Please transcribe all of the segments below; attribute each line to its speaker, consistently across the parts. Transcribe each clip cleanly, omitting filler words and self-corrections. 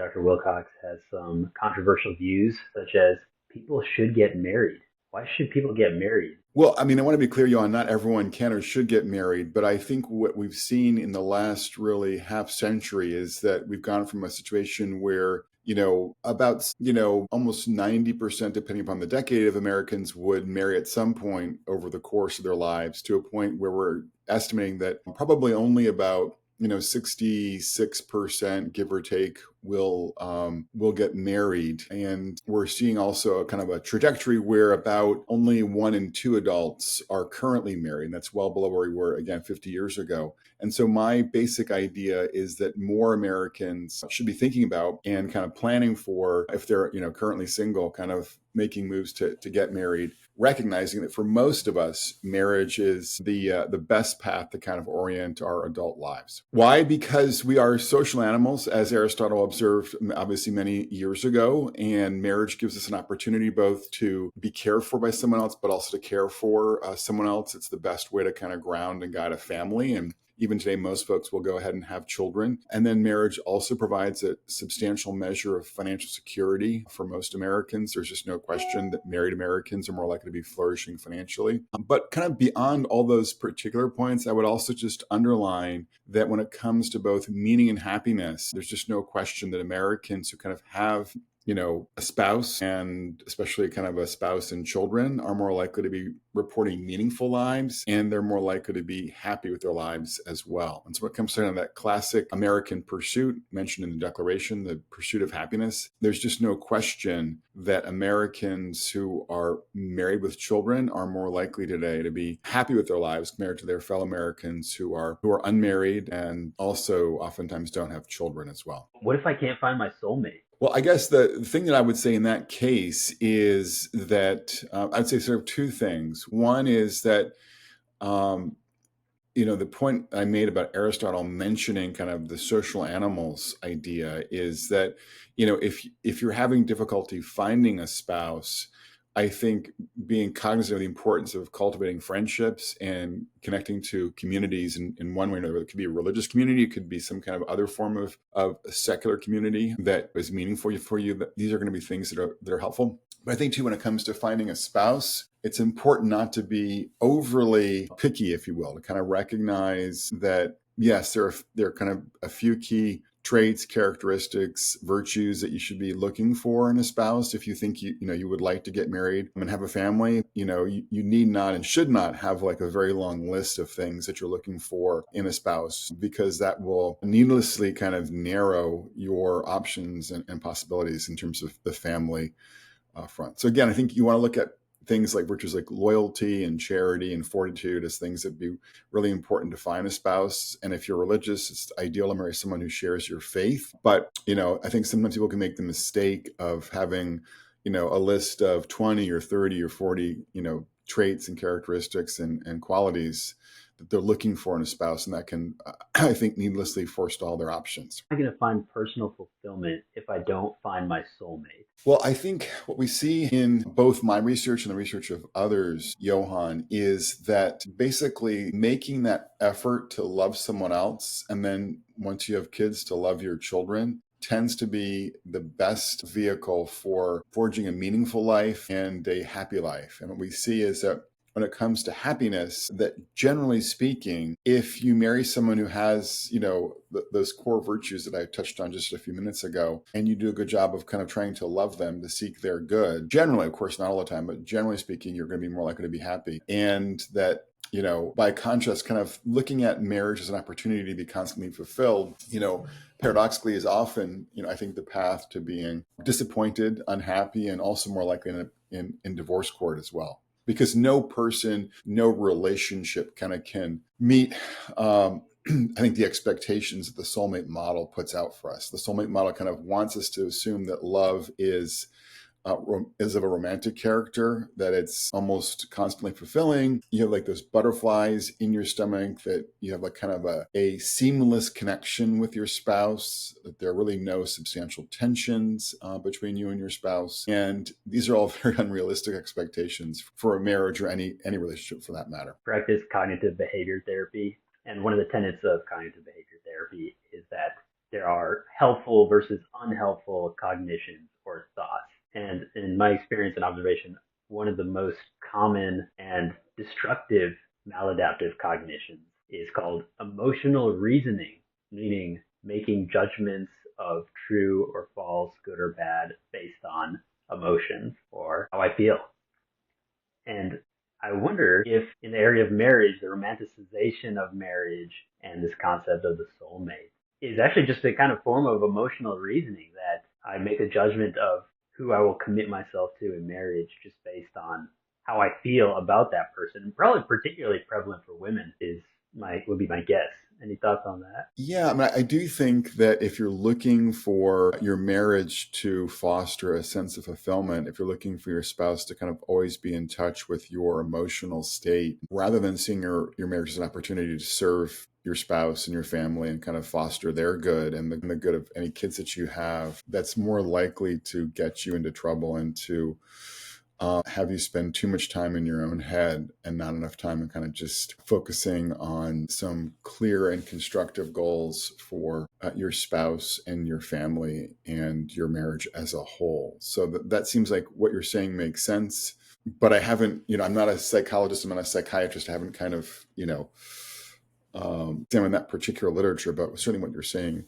Speaker 1: Dr. Wilcox has some controversial views, such as people should get married. Why should people get married?
Speaker 2: Well, I mean, I want to be clear, Johan, not everyone can or should get married, but I think what we've seen in the last really half century is that we've gone from a situation where, about, almost 90%, depending upon the decade, of Americans would marry at some point over the course of their lives, to a point where we're estimating that probably only about 66%, give or take, will get married. And we're seeing also a kind of a trajectory where about only 1 in 2 adults are currently married. And that's well below where we were, again, 50 years ago. And so my basic idea is that more Americans should be thinking about and kind of planning for, if they're, currently single, kind of making moves to get married, recognizing that for most of us, marriage is the best path to kind of orient our adult lives. Why? Because we are social animals, as Aristotle observed obviously many years ago, and marriage gives us an opportunity both to be cared for by someone else, but also to care for someone else. It's the best way to kind of ground and guide a family. And even today, most folks will go ahead and have children. And then marriage also provides a substantial measure of financial security for most Americans. There's just no question that married Americans are more likely to be flourishing financially. But kind of beyond all those particular points, I would also just underline that when it comes to both meaning and happiness, there's just no question that Americans who kind of have a spouse, and especially kind of a spouse and children, are more likely to be reporting meaningful lives, and they're more likely to be happy with their lives as well. And so when it comes to that classic American pursuit mentioned in the Declaration, the pursuit of happiness, there's just no question that Americans who are married with children are more likely today to be happy with their lives compared to their fellow Americans who are unmarried and also oftentimes don't have children as well.
Speaker 1: What if I can't find my soulmate?
Speaker 2: Well, I guess the thing that I would say in that case is that I'd say sort of two things. One is that, the point I made about Aristotle mentioning kind of the social animals idea is that, if you're having difficulty finding a spouse, I think being cognizant of the importance of cultivating friendships and connecting to communities in one way or another. It could be a religious community, it could be some kind of other form of a secular community that is meaningful for you. These are going to be things that are helpful. But I think too, when it comes to finding a spouse, it's important not to be overly picky, if you will, to kind of recognize that, yes, there are kind of a few key traits, characteristics, virtues that you should be looking for in a spouse. If you think you would like to get married and have a family, you need not and should not have like a very long list of things that you're looking for in a spouse, because that will needlessly kind of narrow your options and possibilities in terms of the family front. So again, I think you want to look at things like virtues like loyalty and charity and fortitude as things that be really important to find a spouse. And if you're religious, it's ideal to marry someone who shares your faith. But, I think sometimes people can make the mistake of having, a list of 20 or 30 or 40, traits and characteristics and qualities that they're looking for in a spouse. And that can, I think, needlessly forestall their options.
Speaker 1: I'm going to find personal fulfillment if I don't find my soulmate.
Speaker 2: Well, I think what we see in both my research and the research of others, Johann, is that basically making that effort to love someone else, and then once you have kids, to love your children, tends to be the best vehicle for forging a meaningful life and a happy life. And what we see is that when it comes to happiness, that generally speaking, if you marry someone who has, those core virtues that I touched on just a few minutes ago, and you do a good job of kind of trying to love them, to seek their good, generally, of course, not all the time, but generally speaking, you're going to be more likely to be happy. And that, by contrast, kind of looking at marriage as an opportunity to be constantly fulfilled, paradoxically is often, I think, the path to being disappointed, unhappy, and also more likely in divorce court as well. Because no person, no relationship kind of can meet, I think, the expectations that the soulmate model puts out for us. The soulmate model kind of wants us to assume that love is of a romantic character, that it's almost constantly fulfilling. You have like those butterflies in your stomach, that you have like kind of a seamless connection with your spouse, that there are really no substantial tensions between you and your spouse. And these are all very unrealistic expectations for a marriage or any relationship for that matter.
Speaker 1: Practice cognitive behavior therapy. And one of the tenets of cognitive behavior therapy is that there are helpful versus unhelpful cognitions or thoughts. And in my experience and observation, one of the most common and destructive maladaptive cognitions is called emotional reasoning, meaning making judgments of true or false, good or bad based on emotions or how I feel. And I wonder if in the area of marriage, the romanticization of marriage and this concept of the soulmate is actually just a kind of form of emotional reasoning that I make a judgment of who I will commit myself to in marriage just based on how I feel about that person. And probably particularly prevalent for women would be my guess. Any thoughts on that?
Speaker 2: Yeah, I mean, I do think that if you're looking for your marriage to foster a sense of fulfillment, if you're looking for your spouse to kind of always be in touch with your emotional state, rather than seeing your marriage as an opportunity to serve your spouse and your family and kind of foster their good and the good of any kids that you have, that's more likely to get you into trouble and to have you spend too much time in your own head and not enough time in kind of just focusing on some clear and constructive goals for your spouse and your family and your marriage as a whole. So that seems like what you're saying makes sense. But I haven't, I'm not a psychologist, I'm not a psychiatrist. I haven't kind of, examined that particular literature, but certainly what you're saying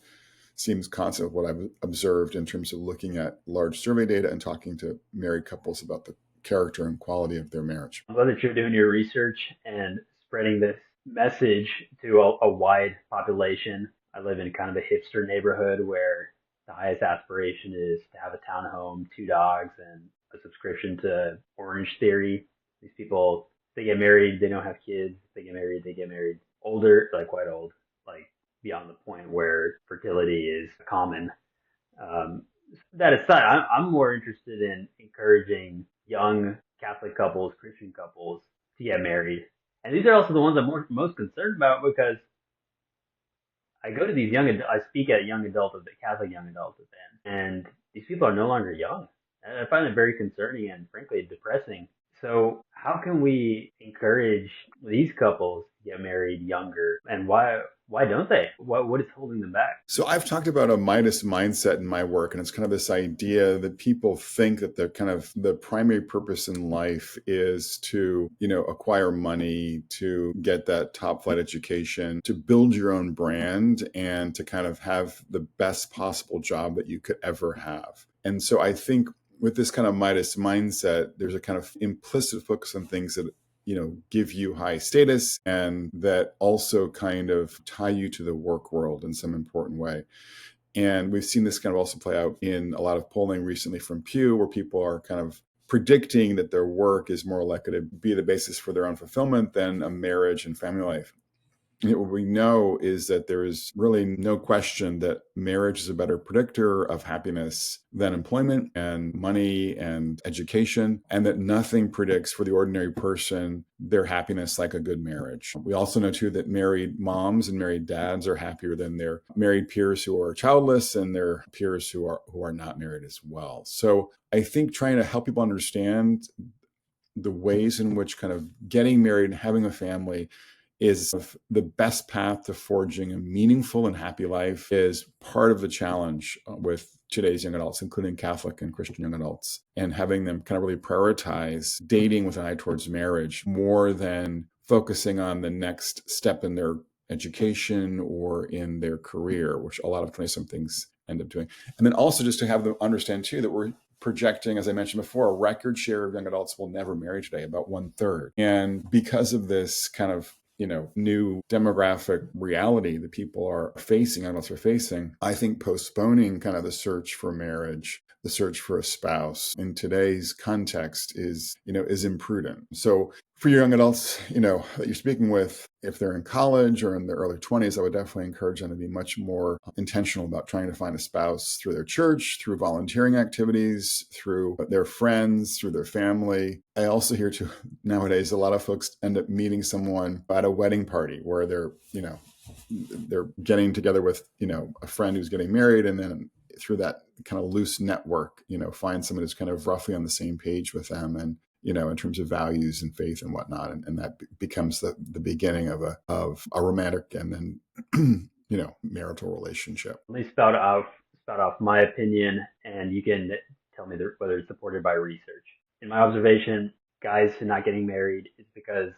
Speaker 2: seems constant with what I've observed in terms of looking at large survey data and talking to married couples about the character and quality of their marriage.
Speaker 1: I'm glad that you're doing your research and spreading this message to a wide population. I live in kind of a hipster neighborhood where the highest aspiration is to have a townhome, 2 dogs, and a subscription to Orange Theory. These people, they get married, they don't have kids. They get married older, like quite old, like beyond the point where fertility is common. That aside, I'm more interested in encouraging young Catholic couples, Christian couples to get married. And these are also the ones I'm most concerned about because I go to these I speak at Catholic young adult events, and these people are no longer young. And I find it very concerning and frankly depressing. So how can we encourage these couples to get married younger, and why don't they? What is holding them back?
Speaker 2: So I've talked about a Midas mindset in my work, and it's kind of this idea that people think that the primary purpose in life is to, acquire money, to get that top flight education, to build your own brand, and to kind of have the best possible job that you could ever have. And so I think with this kind of Midas mindset, there's a kind of implicit focus on things that give you high status and that also kind of tie you to the work world in some important way. And we've seen this kind of also play out in a lot of polling recently from Pew, where people are kind of predicting that their work is more likely to be the basis for their own fulfillment than a marriage and family life. What we know is that there is really no question that marriage is a better predictor of happiness than employment and money and education, and that nothing predicts for the ordinary person their happiness like a good marriage. We also know, too, that married moms and married dads are happier than their married peers who are childless and their peers who are not married as well. So I think trying to help people understand the ways in which kind of getting married and having a family is the best path to forging a meaningful and happy life is part of the challenge with today's young adults, including Catholic and Christian young adults, and having them kind of really prioritize dating with an eye towards marriage more than focusing on the next step in their education or in their career, which a lot of 20-somethings end up doing. And then also just to have them understand, too, that we're projecting, as I mentioned before, a record share of young adults will never marry today, about 1/3. And because of this kind of new demographic reality that people are facing, adults are facing, I think postponing kind of the search for marriage, the search for a spouse in today's context is imprudent. So for your young adults, that you're speaking with, if they're in college or in their early 20s, I would definitely encourage them to be much more intentional about trying to find a spouse through their church, through volunteering activities, through their friends, through their family. I also hear too, nowadays, a lot of folks end up meeting someone at a wedding party where they're getting together with, a friend who's getting married, and then through that kind of loose network, find someone who's kind of roughly on the same page with them and, in terms of values and faith and whatnot. And that becomes the beginning of a romantic and then marital relationship.
Speaker 1: Let me spout off my opinion, and you can tell me whether it's supported by research. In my observation, guys who are not getting married is because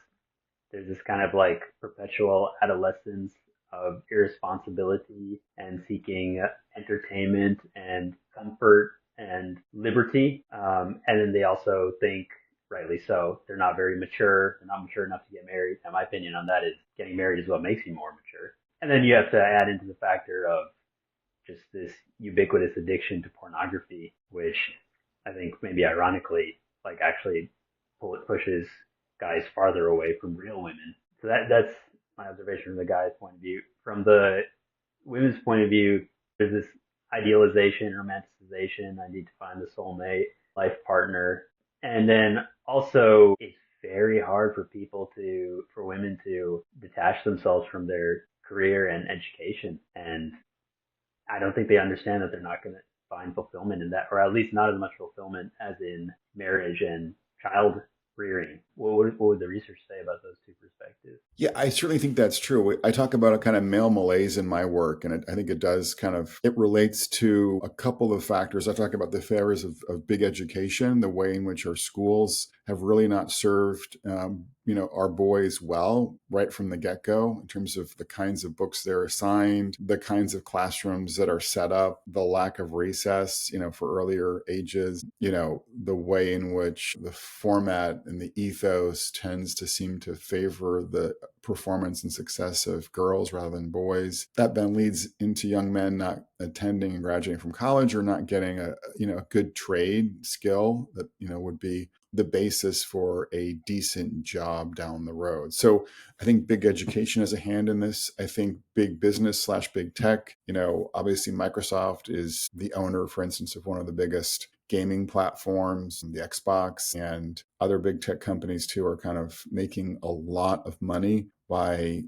Speaker 1: there's this kind of like perpetual adolescence of irresponsibility and seeking entertainment and comfort and liberty. And then they also think, rightly so, they're not very mature. They're not mature enough to get married. And my opinion on that is getting married is what makes you more mature. And then you have to add into the factor of just this ubiquitous addiction to pornography, which I think maybe ironically, like actually pushes guys farther away from real women. So that's my observation from the guy's point of view. From the women's point of view, there's this idealization, romanticization. I need to find the soulmate, life partner. And then also it's very hard for women to detach themselves from their career and education. And I don't think they understand that they're not going to find fulfillment in that, or at least not as much fulfillment as in marriage and child rearing. What would the research say about those two perspectives?
Speaker 2: Yeah, I certainly think that's true. I talk about a kind of male malaise in my work, and I think it does it relates to a couple of factors. I talk about the failures of big education, the way in which our schools have really not served, our boys well right from the get-go in terms of the kinds of books they're assigned, the kinds of classrooms that are set up, the lack of recess, for earlier ages, the way in which the format and the ethos tends to seem to favor the performance and success of girls rather than boys. That then leads into young men not attending and graduating from college or not getting a good trade skill that, would be the basis for a decent job down the road. So I think big education has a hand in this. I think big business / big tech, obviously Microsoft is the owner, for instance, of one of the biggest gaming platforms, the Xbox, and other big tech companies too are kind of making a lot of money by,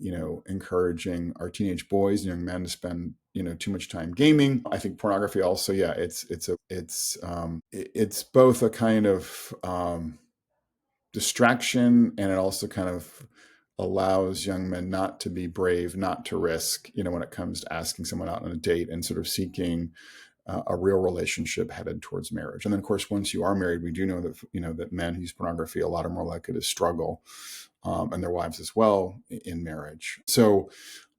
Speaker 2: encouraging our teenage boys and young men to spend, too much time gaming. I think pornography also, it's both a kind of distraction, and it also kind of allows young men not to be brave, not to risk, when it comes to asking someone out on a date and sort of seeking a real relationship headed towards marriage. And then, of course, once you are married, we do know that, that men who use pornography, a lot are more likely to struggle, and their wives as well in marriage. So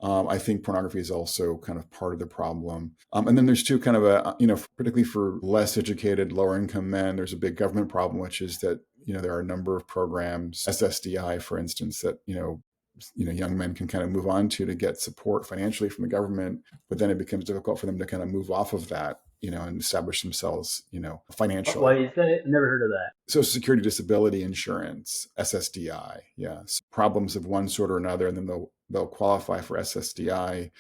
Speaker 2: I think pornography is also kind of part of the problem. And then there's two kind of particularly for less educated, lower income men, there's a big government problem, which is that, there are a number of programs, SSDI, for instance, that, young men can kind of move on to get support financially from the government, but then it becomes difficult for them to kind of move off of that, and establish themselves, financially.
Speaker 1: Why is that? I've never heard of that.
Speaker 2: Social Security Disability Insurance, SSDI, yes. Problems of one sort or another, and then they'll qualify for SSDI,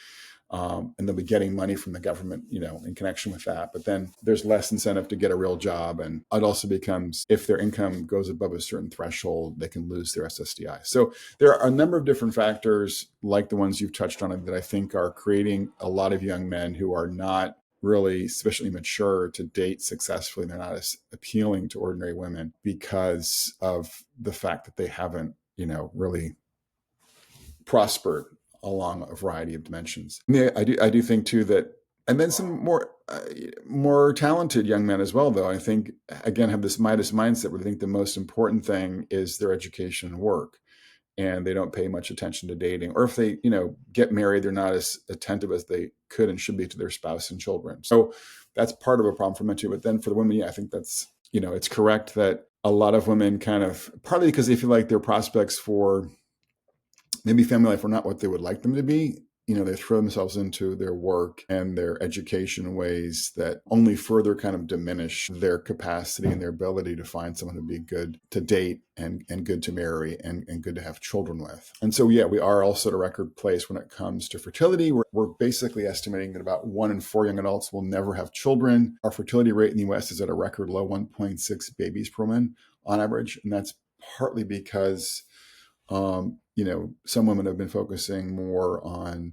Speaker 2: and they'll be getting money from the government, in connection with that. But then there's less incentive to get a real job. And it also becomes, if their income goes above a certain threshold, they can lose their SSDI. So there are a number of different factors like the ones you've touched on that I think are creating a lot of young men who are not really sufficiently mature to date successfully. They're not as appealing to ordinary women because of the fact that they haven't, really prospered along a variety of dimensions. I do think too that, and then some more talented young men as well, though, I think, again, have this Midas mindset where they think the most important thing is their education and work, and they don't pay much attention to dating. Or if they, get married, they're not as attentive as they could and should be to their spouse and children. So that's part of a problem for men too. But then for the women, I think that's, it's correct that a lot of women kind of, partly because they feel like their prospects for maybe family life are not what they would like them to be. They throw themselves into their work and their education in ways that only further kind of diminish their capacity and their ability to find someone who'd be good to date and good to marry and good to have children with. And so, we are also at a record place when it comes to fertility. We're basically estimating that about 1 in 4 young adults will never have children. Our fertility rate in the U.S. is at a record low, 1.6 babies per woman on average. And that's partly because some women have been focusing more on,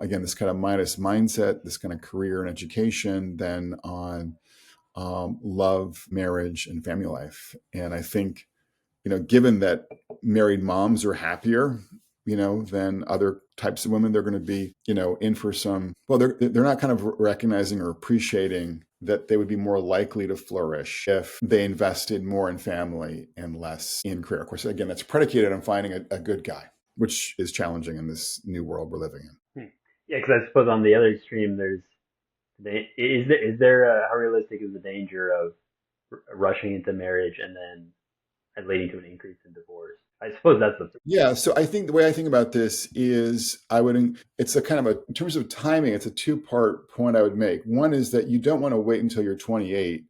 Speaker 2: again, this kind of Midas mindset, this kind of career and education, than on love, marriage, and family life. And I think, given that married moms are happier than other types of women. They're going to be, in for some, well, they're not kind of recognizing or appreciating that they would be more likely to flourish if they invested more in family and less in career. Of course, again, that's predicated on finding a good guy, which is challenging in this new world we're living in.
Speaker 1: Yeah, because I suppose on the other extreme, is there how realistic is the danger of rushing into marriage and then leading to an increase in divorce? I suppose that's the
Speaker 2: Yeah, so I think the way I think about this is it's a kind of in terms of timing, it's a two-part point I would make. One is that you don't want to wait until you're 28,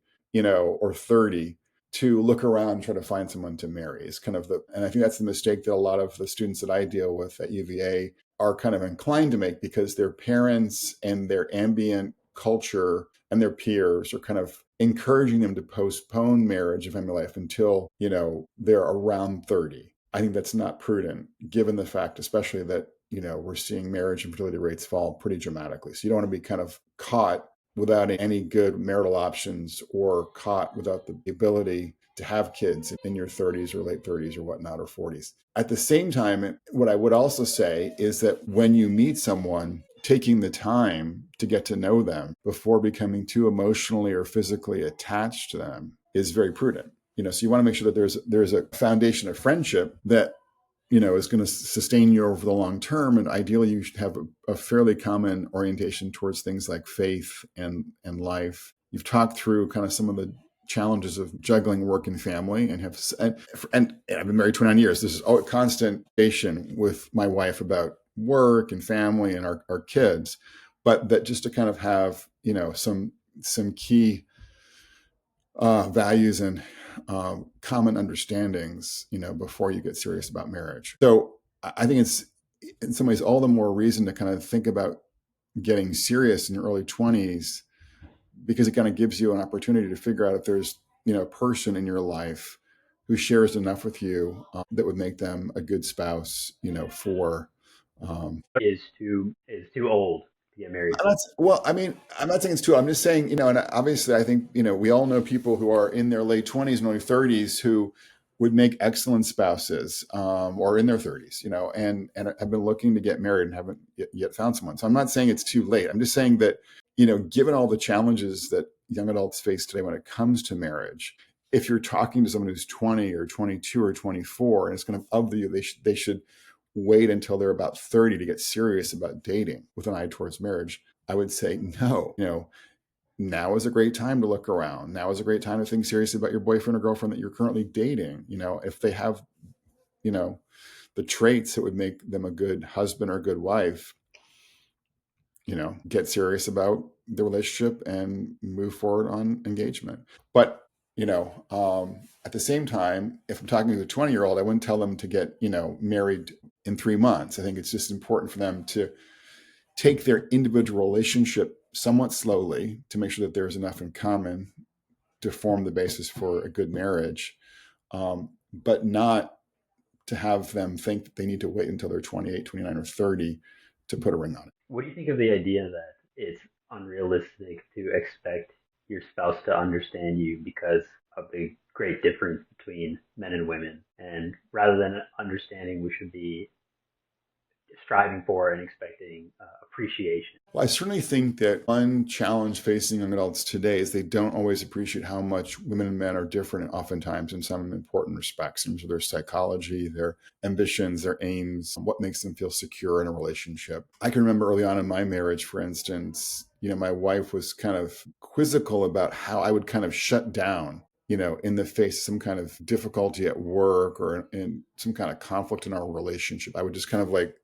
Speaker 2: or 30 to look around and try to find someone to marry. It's kind of and I think that's the mistake that a lot of the students that I deal with at UVA are kind of inclined to make, because their parents and their ambient culture and their peers are kind of encouraging them to postpone marriage and family life until, they're around 30. I think that's not prudent, given the fact, especially that, we're seeing marriage and fertility rates fall pretty dramatically. So you don't want to be kind of caught without any good marital options, or caught without the ability to have kids in your 30s or late 30s or whatnot, or 40s. At the same time, what I would also say is that when you meet someone, taking the time to get to know them before becoming too emotionally or physically attached to them is very prudent. So you want to make sure that there's a foundation of friendship that, is going to sustain you over the long term. And ideally, you should have a fairly common orientation towards things like faith and life. You've talked through kind of some of the challenges of juggling work and family, and I've been married 29 years. This is a constant conversation with my wife about work and family and our kids, but that just to kind of have, some key values and common understandings, before you get serious about marriage. So I think it's in some ways all the more reason to kind of think about getting serious in your early 20s, because it kind of gives you an opportunity to figure out if there's, a person in your life who shares enough with you that would make them a good spouse, for.
Speaker 1: is too old to get married.
Speaker 2: I'm not saying it's too. I'm just saying, and obviously I think, we all know people who are in their late 20s and early 30s who would make excellent spouses, or in their 30s, and have been looking to get married and haven't yet found someone. So I'm not saying it's too late. I'm just saying that, given all the challenges that young adults face today when it comes to marriage, if you're talking to someone who's 20 or 22 or 24, and it's kind of you, they should wait until they're about 30 to get serious about dating with an eye towards marriage, I would say no. Now is a great time to look around. Now is a great time to think seriously about your boyfriend or girlfriend that you're currently dating. If they have, the traits that would make them a good husband or good wife, get serious about the relationship and move forward on engagement. But, at the same time, if I'm talking to a 20-year-old, I wouldn't tell them to get, married in 3 months. I think it's just important for them to take their individual relationship somewhat slowly to make sure that there's enough in common to form the basis for a good marriage, but not to have them think that they need to wait until they're 28, 29, or 30 to put a ring on it.
Speaker 1: What do you think of the idea that it's unrealistic to expect your spouse to understand you because of the great difference between men and women? And rather than understanding, we should be striving for and expecting appreciation.
Speaker 2: Well, I certainly think that one challenge facing young adults today is they don't always appreciate how much women and men are different, oftentimes in some important respects, in terms of their psychology, their ambitions, their aims, what makes them feel secure in a relationship. I can remember early on in my marriage, for instance, my wife was kind of quizzical about how I would kind of shut down, in the face of some kind of difficulty at work or in some kind of conflict in our relationship. I would just kind of like,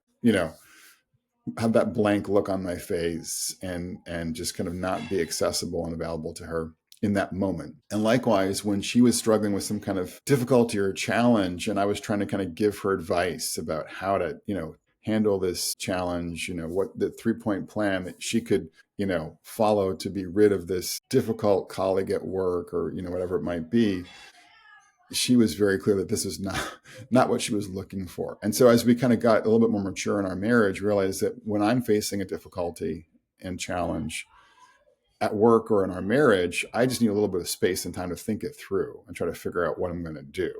Speaker 2: have that blank look on my face and just kind of not be accessible and available to her in that moment. And likewise, when she was struggling with some kind of difficulty or challenge, and I was trying to kind of give her advice about how to, handle this challenge, what the 3-point plan that she could, follow to be rid of this difficult colleague at work or, whatever it might be, she was very clear that this is not what she was looking for. And so as we kind of got a little bit more mature in our marriage, realized that when I'm facing a difficulty and challenge at work or in our marriage, I just need a little bit of space and time to think it through and try to figure out what I'm going to do.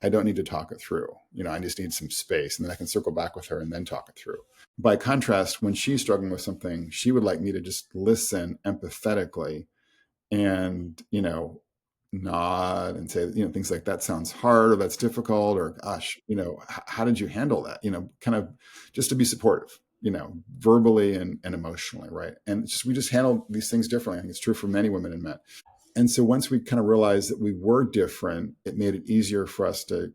Speaker 2: I don't need to talk it through. I just need some space, and then I can circle back with her and then talk it through. By contrast, when she's struggling with something, she would like me to just listen empathetically and, nod and say, things like, that sounds hard, or that's difficult, or gosh, how did you handle that? Kind of just to be supportive, verbally and emotionally. Right. And we just handle these things differently. I think it's true for many women and men. And so once we kind of realized that we were different, it made it easier for us to,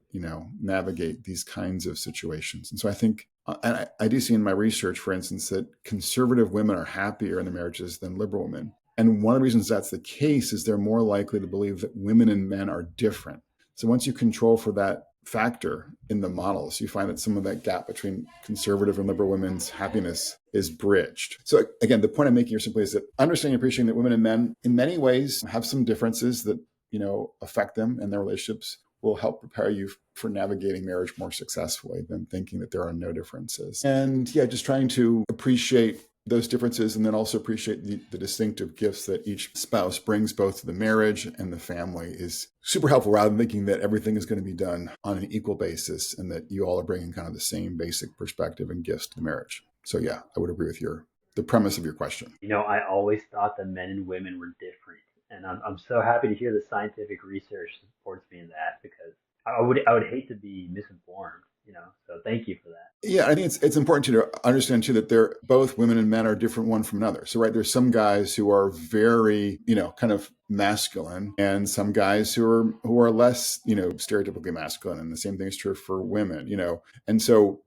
Speaker 2: navigate these kinds of situations. And so I think, and I do see in my research, for instance, that conservative women are happier in their marriages than liberal women. And one of the reasons that's the case is they're more likely to believe that women and men are different. So once you control for that factor in the models, you find that some of that gap between conservative and liberal women's happiness is bridged. So again, the point I'm making here simply is that understanding and appreciating that women and men in many ways have some differences that, affect them and their relationships will help prepare you for navigating marriage more successfully than thinking that there are no differences. And yeah, just trying to appreciate those differences, and then also appreciate the distinctive gifts that each spouse brings both to the marriage and the family is super helpful, rather than thinking that everything is going to be done on an equal basis and that you all are bringing kind of the same basic perspective and gifts to the marriage. So yeah, I would agree with the premise of your question.
Speaker 1: I always thought that men and women were different. And I'm so happy to hear the scientific research supports me in that, because I would hate to be misinformed. So thank you for that.
Speaker 2: Yeah, I think it's important to understand too that they're both women and men are different one from another. So right, there's some guys who are very, kind of masculine, and some guys who are less, stereotypically masculine. And the same thing is true for women, And so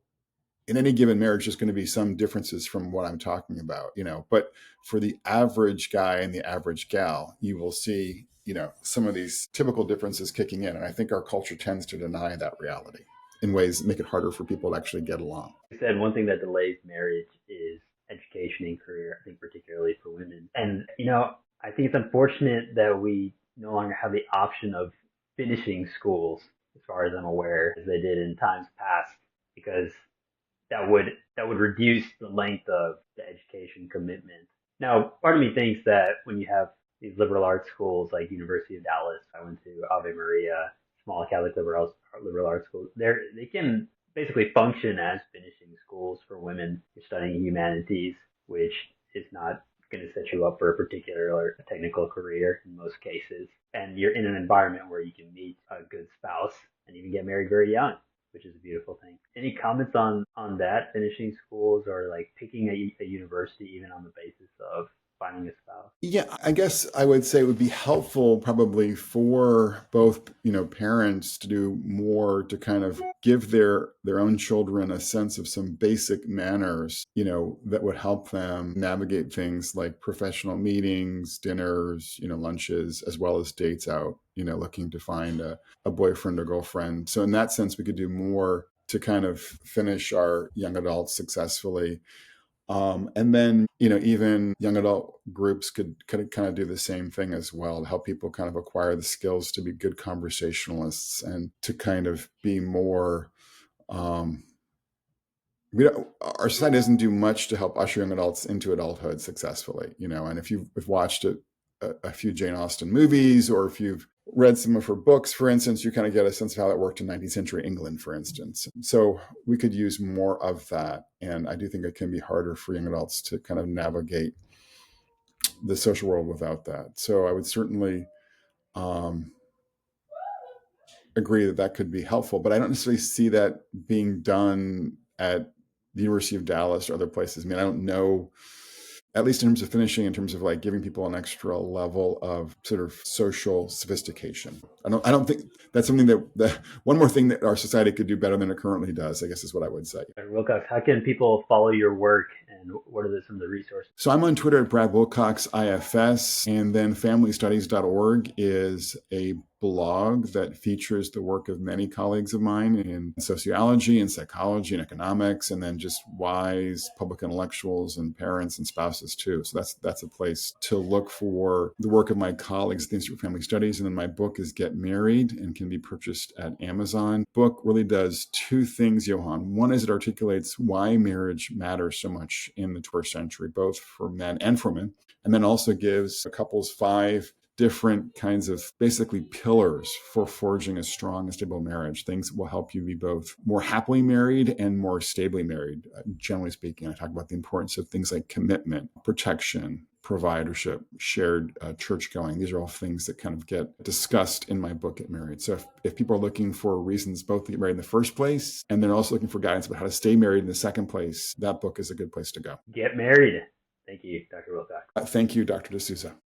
Speaker 2: in any given marriage, there's going to be some differences from what I'm talking about, But for the average guy and the average gal, you will see, some of these typical differences kicking in. And I think our culture tends to deny that reality in ways that make it harder for people to actually get along.
Speaker 1: You said one thing that delays marriage is education and career, I think particularly for women. And, I think it's unfortunate that we no longer have the option of finishing schools, as far as I'm aware, as they did in times past, because that would reduce the length of the education commitment. Now, part of me thinks that when you have these liberal arts schools like University of Dallas, I went to Ave Maria, small Catholic liberal arts schools, they can basically function as finishing schools for women. You're studying humanities, which is not going to set you up for a particular or a technical career in most cases. And you're in an environment where you can meet a good spouse and even get married very young, which is a beautiful thing. Any comments on that, finishing schools, or like picking a university even on the basis of finding a spouse?
Speaker 2: Yeah, I guess I would say it would be helpful probably for both, parents to do more to kind of give their own children a sense of some basic manners, that would help them navigate things like professional meetings, dinners, lunches, as well as dates out, looking to find a boyfriend or girlfriend. So in that sense, we could do more to kind of finish our young adults successfully. And then, even young adult groups could kind of do the same thing as well, to help people kind of acquire the skills to be good conversationalists and to kind of be more, our society doesn't do much to help usher young adults into adulthood successfully, and if you've watched a few Jane Austen movies, or if you've read some of her books, for instance, you kind of get a sense of how that worked in 19th century England, for instance. So we could use more of that. And I do think it can be harder for young adults to kind of navigate the social world without that. So I would certainly agree that could be helpful, but I don't necessarily see that being done at the University of Dallas or other places. I mean, I don't know, at least in terms of finishing, in terms of like giving people an extra level of sort of social sophistication. I don't think that's something that one more thing that our society could do better than it currently does, I guess, is what I would say.
Speaker 1: Wilcox, how can people follow your work, and what are some of the resources?
Speaker 2: So I'm on Twitter at Brad Wilcox IFS, and then familystudies.org is a blog that features the work of many colleagues of mine in sociology and psychology and economics, and then just wise public intellectuals and parents and spouses too. So that's a place to look for the work of my colleagues at the Institute for Family Studies. And then my book is Get Married and can be purchased at Amazon. Book really does two things, Johann. One is it articulates why marriage matters so much in the 21st century, both for men and for women, and then also gives couples 5 different kinds of basically pillars for forging a strong and stable marriage. Things will help you be both more happily married and more stably married. Generally speaking, I talk about the importance of things like commitment, protection, providership, shared church going. These are all things that kind of get discussed in my book, Get Married. So if people are looking for reasons both to get married in the first place, and they're also looking for guidance about how to stay married in the second place, that book is a good place to go.
Speaker 1: Get married. Thank you, Dr. Wilcox.
Speaker 2: Thank you, Dr. D'Souza.